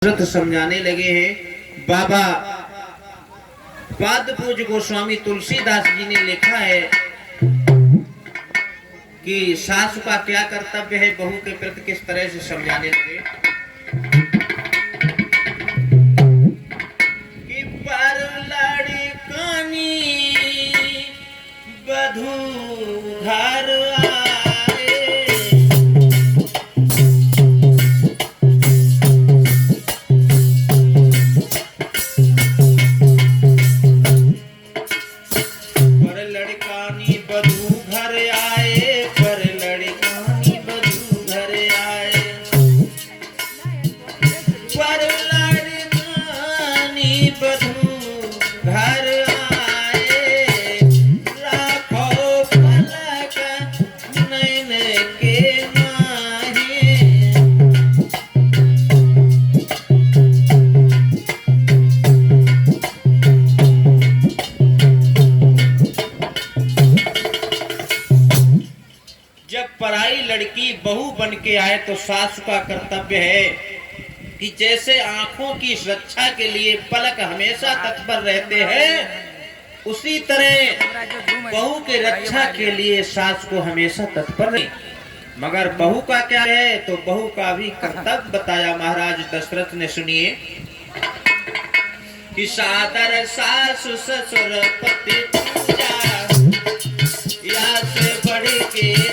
समझाने लगे हैं। बाबा पाद पूज्य गोस्वामी तुलसीदास जी ने लिखा है कि सासु का क्या कर्तव्य है, बहू के प्रति किस तरह से समझाने लगे कि पर लड़कानी बधू घर पराई लड़की बहू बन के आए तो सासु का कर्तव्य है कि जैसे आंखों की सुरक्षा के लिए पलक हमेशा तत्पर रहते हैं, उसी तरह बहू के रक्षा के लिए सास को हमेशा तत्पर रहे। मगर बहू का क्या है, तो बहू का भी कर्तव्य बताया महाराज दशरथ ने। सुनिए कि सादर सासु ससुर पति पूजा, या से बढ़ के